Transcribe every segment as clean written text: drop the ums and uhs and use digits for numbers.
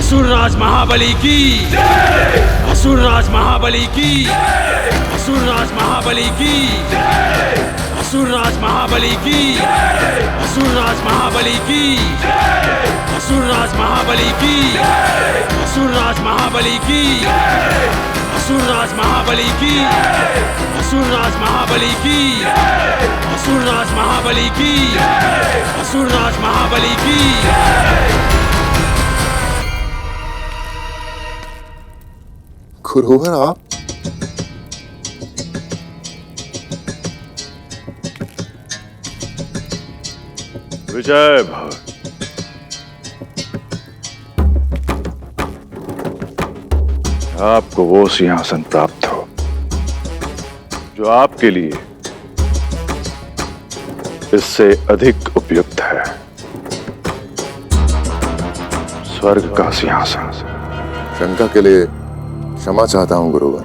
असुरराज महाबली की, असुरराज महाबली की, असुरराज महाबली की, असुरराज महाबली की, असुरराज महाबली की, असुरराज महाबली की, असुरराज महाबली की, असुरराज महाबली की, असुरराज महाबली की, असुरराज महाबली की, असुरराज महाबली की। गुरुवर आप विजय भव। आपको वो सिंहासन प्राप्त हो जो आपके लिए इससे अधिक उपयुक्त है, स्वर्ग का सिंहासन। शंका के लिए क्षमा चाहता हूं गुरुवर,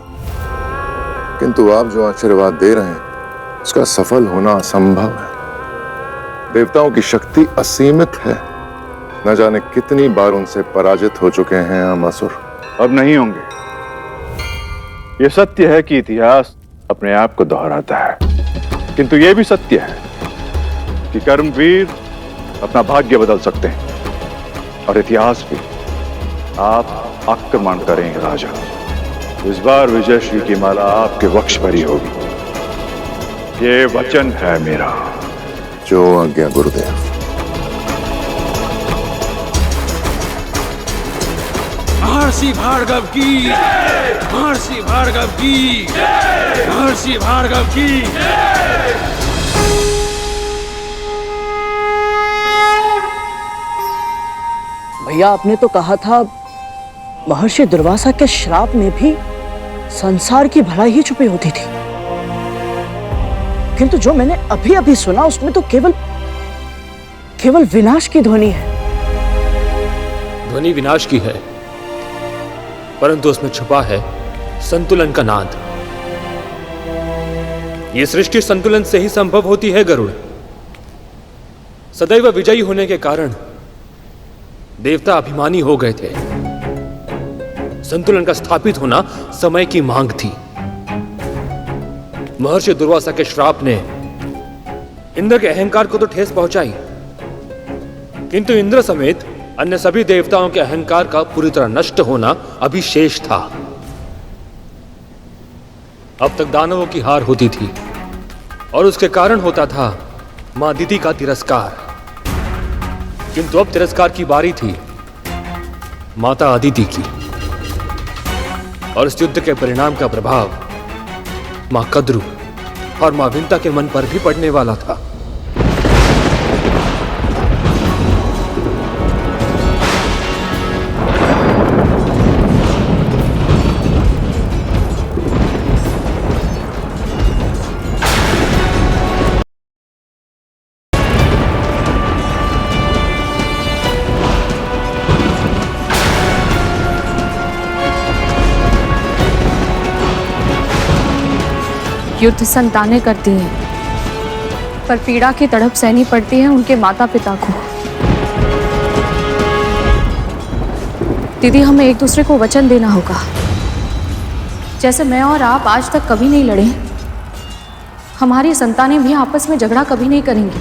किंतु आप जो आशीर्वाद दे रहे हैं उसका सफल होना असंभव है। देवताओं की शक्ति असीमित है, न जाने कितनी बार उनसे पराजित हो चुके हैं हम असुर। अब नहीं होंगे। यह सत्य है कि इतिहास अपने आप को दोहराता है, किंतु यह भी सत्य है कि कर्मवीर अपना भाग्य बदल सकते हैं, और इतिहास भी। आप आक्रमण करेंगे राजा। इस बार विजयश्री की माला आपके वक्ष पर ही होगी, ये वचन है मेरा। जो आज्ञा गुरुदेव। महर्षि भार्गव की, महर्षि भार्गव की, महर्षि भार्गव की। भैया आपने तो कहा था महर्षि दुर्वासा के श्राप में भी संसार की भलाई ही छुपी होती थी, किंतु जो मैंने अभी अभी सुना उसमें तो केवल विनाश की ध्वनि है। ध्वनि विनाश की है, परंतु उसमें छुपा है संतुलन का नाद। यह सृष्टि संतुलन से ही संभव होती है गरुड़। सदैव विजयी होने के कारण देवता अभिमानी हो गए थे। संतुलन का स्थापित होना समय की मांग थी। महर्षि दुर्वासा के श्राप ने इंद्र के अहंकार को तो ठेस पहुंचाई, किंतु इंद्र समेत अन्य सभी देवताओं के अहंकार का पूरी तरह नष्ट होना अभी शेष था। अब तक दानवों की हार होती थी, और उसके कारण होता था मां दिति का तिरस्कार, किंतु अब तिरस्कार की बारी थी माता अदिति की, और इस युद्ध के परिणाम का प्रभाव मां कद्रु और मां विंता के मन पर भी पड़ने वाला था। युद्ध संतानें करती हैं, पर पीड़ा की तड़प सहनी पड़ती है उनके माता पिता को। दीदी, हमें एक दूसरे को वचन देना होगा। जैसे मैं और आप आज तक कभी नहीं लड़े, हमारी संतानें भी आपस में झगड़ा कभी नहीं करेंगी।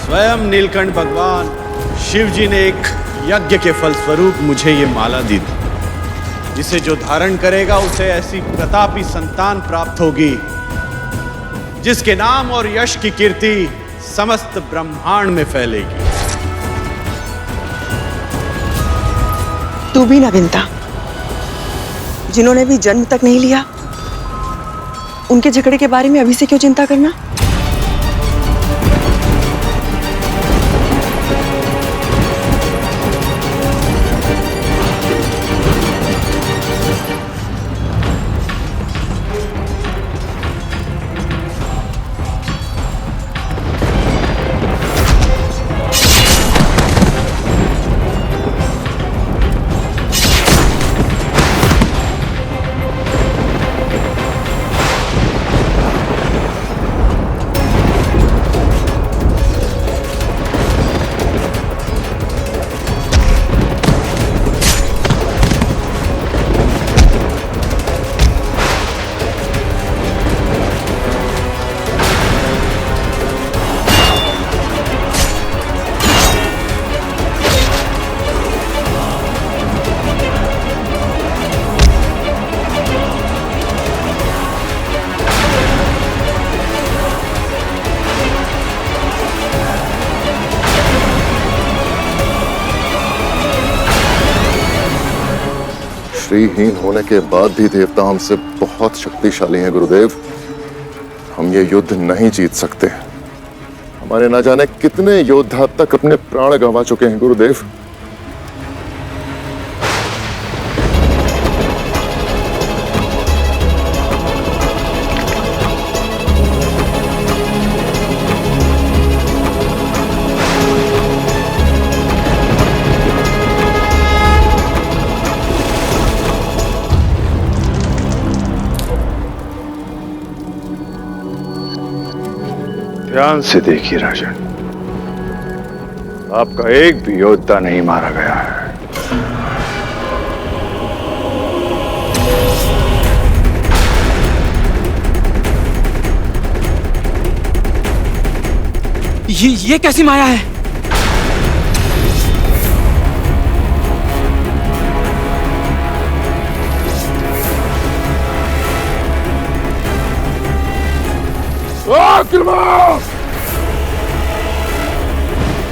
स्वयं नीलकंठ भगवान शिव जी ने एक यज्ञ के फलस्वरूप मुझे ये माला दी थी, जिसे जो धारण करेगा उसे ऐसी प्रतापी संतान प्राप्त होगी जिसके नाम और यश की कीर्ति समस्त ब्रह्मांड में फैलेगी। तू भी ना विंता, जिन्होंने भी जन्म तक नहीं लिया, उनके झगड़े के बारे में अभी से क्यों चिंता करना? श्रीहीन होने के बाद भी देवता हमसे बहुत शक्तिशाली हैं गुरुदेव। हम ये युद्ध नहीं जीत सकते। हमारे ना जाने कितने योद्धा तक अपने प्राण गंवा चुके हैं गुरुदेव। ध्यान से देखिए राजन, आपका एक भी योद्धा नहीं मारा गया है। ये कैसी माया है?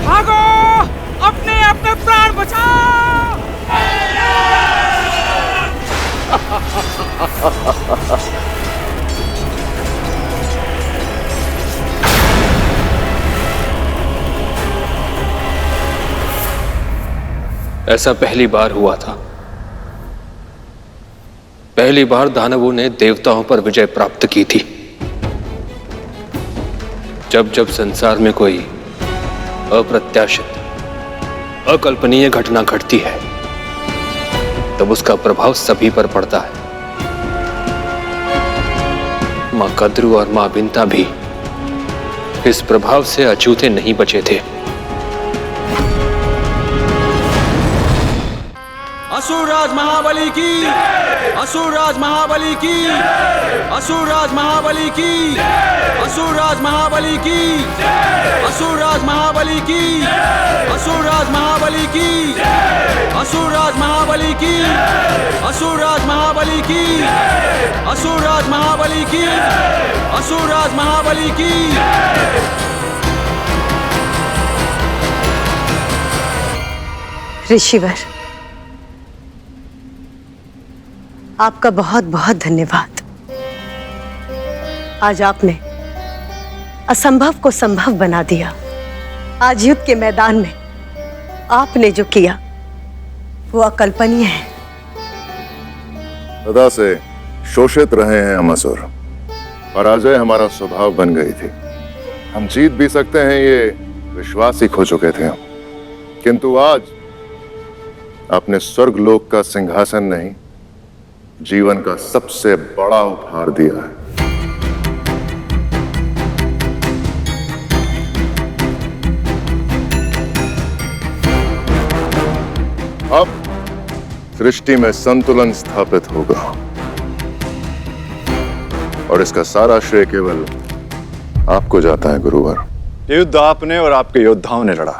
भागो, अपने अपने प्राण बचाओ। ऐसा पहली बार हुआ था। पहली बार दानवों ने देवताओं पर विजय प्राप्त की थी। जब जब संसार में कोई अप्रत्याशित, अकल्पनीय घटना घटती है, तब उसका प्रभाव सभी पर पड़ता है। मां कद्रू और मां बिंता भी इस प्रभाव से अछूते नहीं बचे थे। असुरराज महाबली की, असुरराज महाबली की, असुरराज महाबली की, असुरराज महाबली की, असुरराज महाबली की, असुरराज महाबली की, असुरराज महाबली की, असुरराज महाबली की, असुरराज महाबली की, असुरराज महाबली की। ऋषिवर, आपका बहुत बहुत धन्यवाद। आज आपने असंभव को संभव बना दिया। आज युद्ध के मैदान में आपने जो किया वो अकल्पनीय है। सदा से शोषित रहे हैं हम असुर। पराजय हमारा स्वभाव बन गई थी। हम जीत भी सकते हैं ये विश्वास ही खो चुके थे हम। किंतु आज आपने स्वर्गलोक का सिंहासन नहीं, जीवन का सबसे बड़ा उपहार दिया है। अब सृष्टि में संतुलन स्थापित होगा और इसका सारा श्रेय केवल आपको जाता है गुरुवर। ये युद्ध आपने और आपके योद्धाओं ने लड़ा।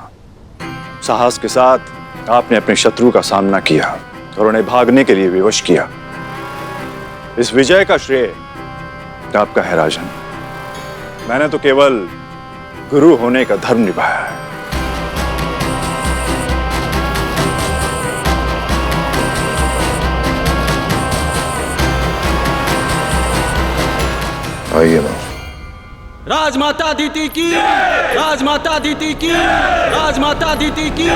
साहस के साथ आपने अपने शत्रु का सामना किया और उन्हें भागने के लिए विवश किया। इस विजय का श्रेय आपका है राजन। मैंने तो केवल गुरु होने का धर्म निभाया है। आइए ना। राजमाता दीति की, राजमाता दीति की, राजमाता दीति की,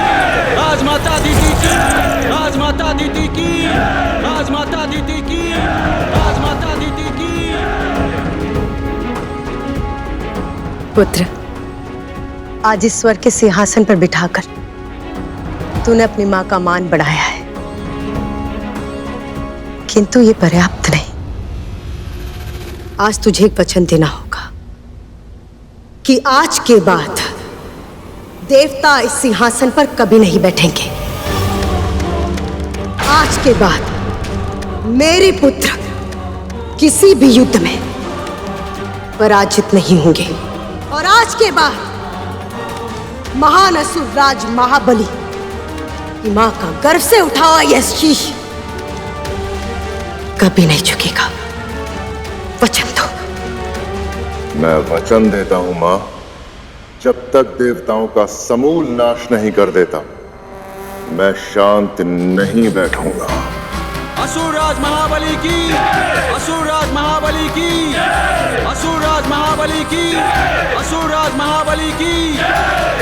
राजमाता दीति की, राजमाता दीति की, राजमाता दीति की, राजमाता दीति की। पुत्र, आज इस स्वर्ग के सिंहासन पर बिठाकर तूने अपनी मां का मान बढ़ाया है, किंतु ये पर्याप्त नहीं। आज तुझे एक वचन देना होगा कि आज के बाद देवता इस सिंहासन पर कभी नहीं बैठेंगे। आज के बाद मेरे पुत्र किसी भी युद्ध में पराजित नहीं होंगे। और आज के बाद महान असुर राज महाबली की मां का गर्व से उठा हुआ यह शीश कभी नहीं झुकेगा। वचन दो। मैं वचन देता हूं मां, जब तक देवताओं का समूल नाश नहीं कर देता मैं शांत नहीं बैठूंगा। असुरराज महाबली की, असुरराज महाबली की, असुरराज महाबली की, असुरराज महाबली की,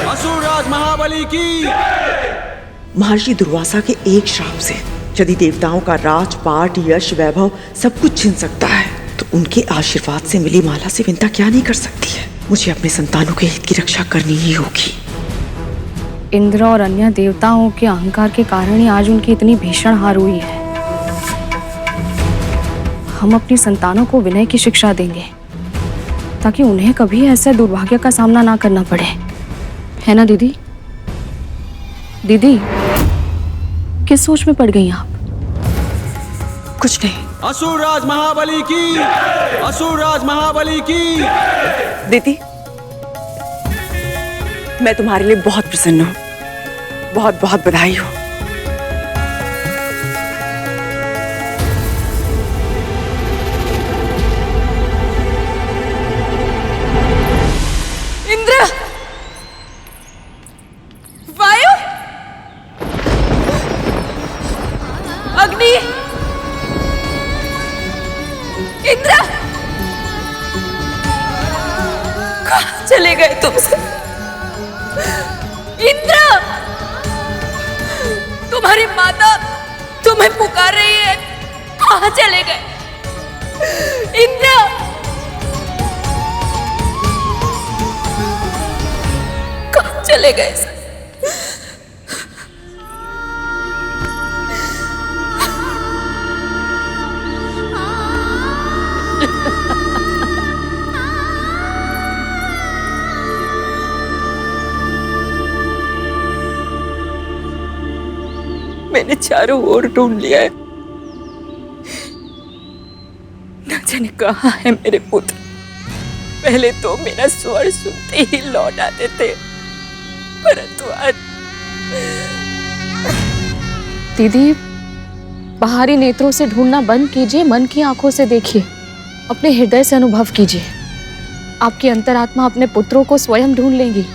असुरराज महाबली की। महर्षि दुर्वासा के एक श्राप से यदि देवताओं का राजपाट, यश, वैभव सब कुछ छिन सकता है, तो उनके आशीर्वाद से मिली माला से विंता क्या नहीं कर सकती है। मुझे अपने संतानों के हित की रक्षा करनी ही होगी। इंद्र और अन्य देवताओं के अहंकार के कारण ही आज उनकी इतनी भीषण हार हुई है। हम अपनी संतानों को विनय की शिक्षा देंगे ताकि उन्हें कभी ऐसे दुर्भाग्य का सामना ना करना पड़े, है ना दीदी? दीदी, किस सोच में पड़ गई आप? कुछ नहीं। असुरराज महाबली की, असुरराज महाबली की। दीदी, मैं तुम्हारे लिए बहुत प्रसन्न हूँ। बहुत बहुत बधाई हो। इंद्र, वायु, अग्नि, इंद्र, कहाँ चले गए तुम सब? इंद्र, तुम्हारी माता तुम्हें पुकार रही है, कहाँ चले गए? इंद्र, कहाँ चले गए? मैंने चारों ओर ढूंढ लिया है, न जाने कहाँ है मेरे पुत्र। पहले तो मेरा स्वर सुनते ही लौट आते थे, परंतु आज दीदी, बाहरी नेत्रों से ढूंढना बंद कीजिए, मन की आंखों से देखिए, अपने हृदय से अनुभव कीजिए। आपकी अंतरात्मा अपने पुत्रों को स्वयं ढूंढ लेगी।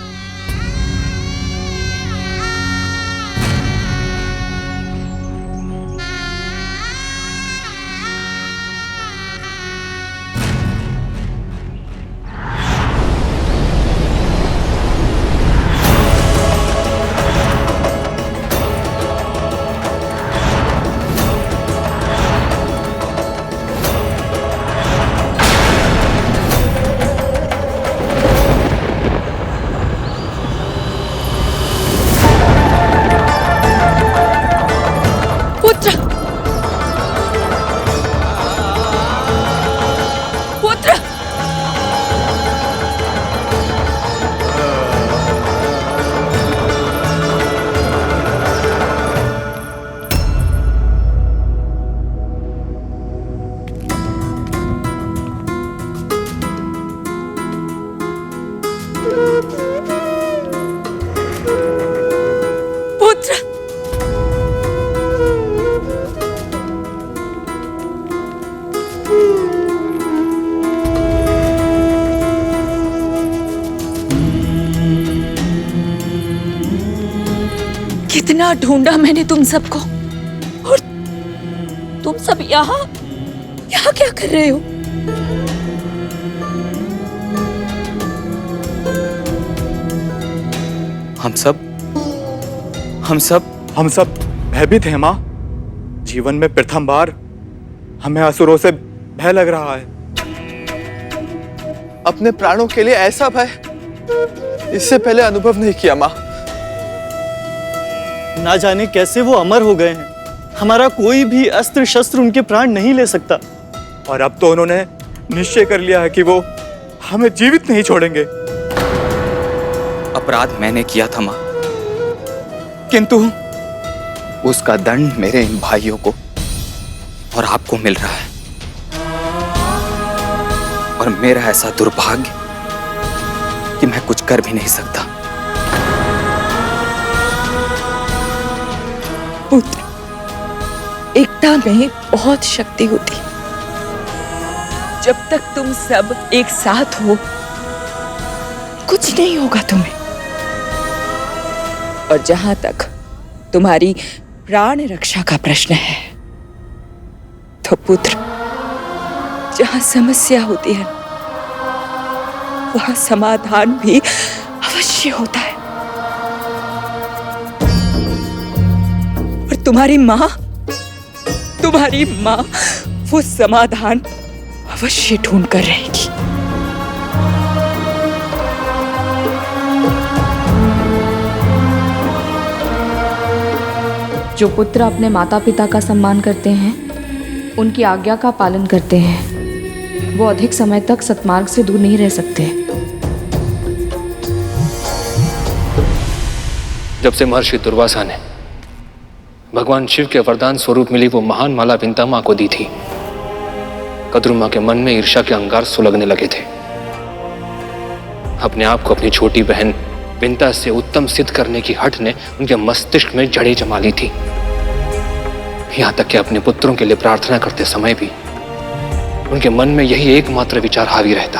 कितना ढूंढा मैंने तुम सबको, और तुम सब यहाँ यहाँ क्या कर रहे हो? हम सब भयभीत हैं माँ। जीवन में प्रथम बार हमें असुरों से भय लग रहा है। अपने प्राणों के लिए ऐसा भय इससे पहले अनुभव नहीं किया माँ। ना जाने कैसे वो अमर हो गए हैं। हमारा कोई भी अस्त्र शस्त्र उनके प्राण नहीं ले सकता। और अब तो उन्होंने निश्चय कर लिया है कि वो हमें जीवित नहीं छोड़ेंगे। अपराध मैंने किया था मां, किंतु उसका दंड मेरे इन भाइयों को और आपको मिल रहा है। और मेरा ऐसा दुर्भाग्य कि मैं कुछ कर भी नहीं सकता। पुत्र, एकता में बहुत शक्ति होती। जब तक तुम सब एक साथ हो, कुछ नहीं होगा तुम्हें। और जहां तक तुम्हारी प्राण रक्षा का प्रश्न है, तो पुत्र, जहां समस्या होती है वहां समाधान भी अवश्य होता है। और तुम्हारी माँ वो समाधान अवश्य ढूंढ कर रहेगी। जो पुत्र अपने माता पिता का सम्मान करते हैं, उनकी आज्ञा का पालन करते हैं, वो अधिक समय तक सत्मार्ग से दूर नहीं रह सकते। जब से महर्षि दुर्वासा ने भगवान शिव के वरदान स्वरूप मिली वो महान माला विंता मां को दी थी, कद्रू मां के मन में ईर्ष्या के अंगार सुलगने लगे थे। अपने आप को अपनी छोटी बहन विंता से उत्तम सिद्ध करने की हठ ने उनके मस्तिष्क में जड़ें जमा ली थी। यहां तक कि अपने पुत्रों के लिए प्रार्थना करते समय भी उनके मन में यही एकमात्र विचार हावी रहता।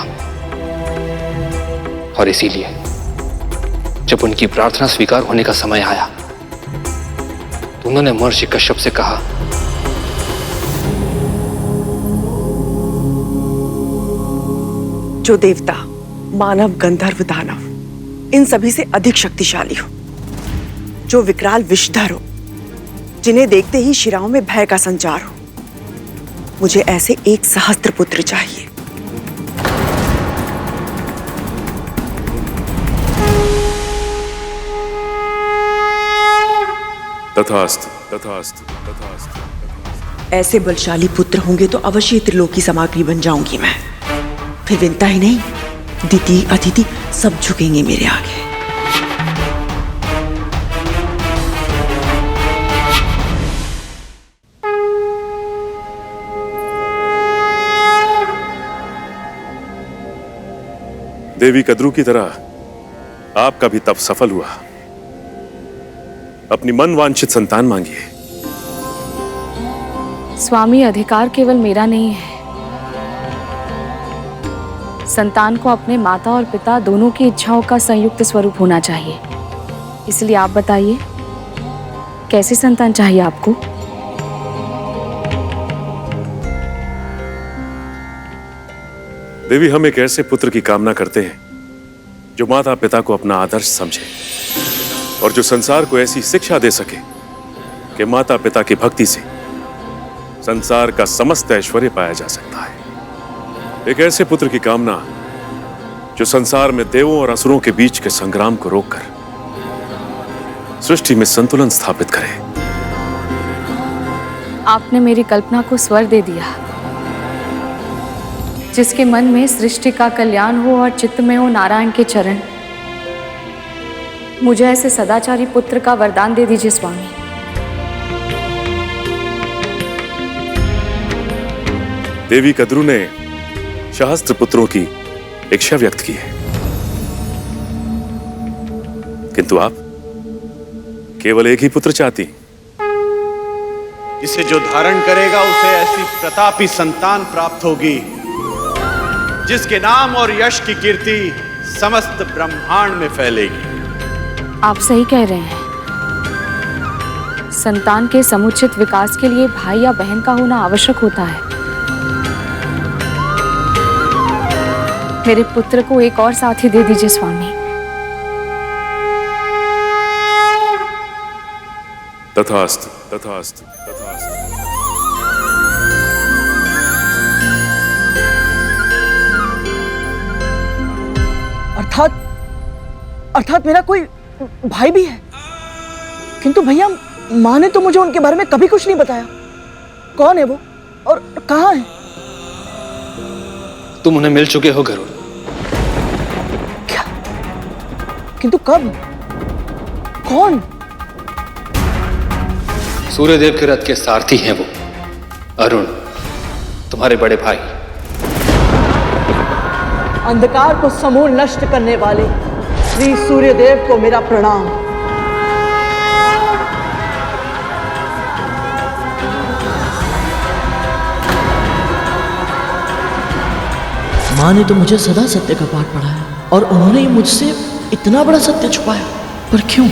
और इसीलिए जब उनकी प्रार्थना स्वीकार होने का समय आया तो उन्होंने महर्षि कश्यप से कहा, जो देवता, मानव, गंधर्व, दानव इन सभी से अधिक शक्तिशाली हो, जो विकराल विषधर हो, जिन्हें देखते ही शिराओं में भय का संचार हो, मुझे ऐसे एक सहस्त्र पुत्र चाहिए। तथास्तु, तथास्तु, तथास्तु। ऐसे बलशाली पुत्र होंगे तो अवश्य त्रिलोकी सामग्री बन जाऊंगी मैं। फिर विंता ही नहीं, दिति, अदिति सब झुकेंगे मेरे आगे। देवी कद्रू की तरह आपका भी तप सफल हुआ। अपनी मन वांछित संतान मांगिए। स्वामी, अधिकार केवल मेरा नहीं है। संतान को अपने माता और पिता दोनों की इच्छाओं का संयुक्त स्वरूप होना चाहिए। इसलिए आप बताइए, कैसे संतान चाहिए आपको? देवी, हम एक ऐसे पुत्र की कामना करते हैं जो माता पिता को अपना आदर्श समझे और जो संसार को ऐसी शिक्षा दे सके कि माता पिता की भक्ति से संसार का समस्त ऐश्वर्य पाया जा सकता है। एक ऐसे पुत्र की कामना जो संसार में देवों और असुरों के बीच के संग्राम को रोककर सृष्टि में संतुलन स्थापित करे। आपने मेरी कल्पना को स्वर दे दिया। जिसके मन में सृष्टि का कल्याण हो और चित्त में हो नारायण के चरण, मुझे ऐसे सदाचारी पुत्र का वरदान दे दीजिए स्वामी। देवी कद्रू ने सहस्त्र पुत्रों की इच्छा व्यक्त की है, किंतु आप केवल एक ही पुत्र चाहती। जिसे जो धारण करेगा उसे ऐसी प्रतापी संतान प्राप्त होगी जिसके नाम और यश की कीर्ति समस्त ब्रह्मांड में फैलेगी। आप सही कह रहे हैं। संतान के समुचित विकास के लिए भाई या बहन का होना आवश्यक होता है। मेरे पुत्र को एक और साथी दे दीजिए स्वामी। तथास्तु, तथास्तु, तथास्तु। अर्थात मेरा कोई भाई भी है, किंतु भैया माँ ने तो मुझे उनके बारे में कभी कुछ नहीं बताया। कौन है वो और कहाँ है? तुम उन्हें मिल चुके हो गरुड़। क्या? किंतु कब? कौन? सूर्यदेव के रथ के सारथी हैं वो, अरुण, तुम्हारे बड़े भाई। अंधकार को समूल नष्ट करने वाले श्री सूर्यदेव को मेरा प्रणाम। माँ ने तो मुझे सदा सत्य का पाठ पढ़ाया और उन्होंने मुझसे इतना बड़ा सत्य छुपाया, पर क्यों?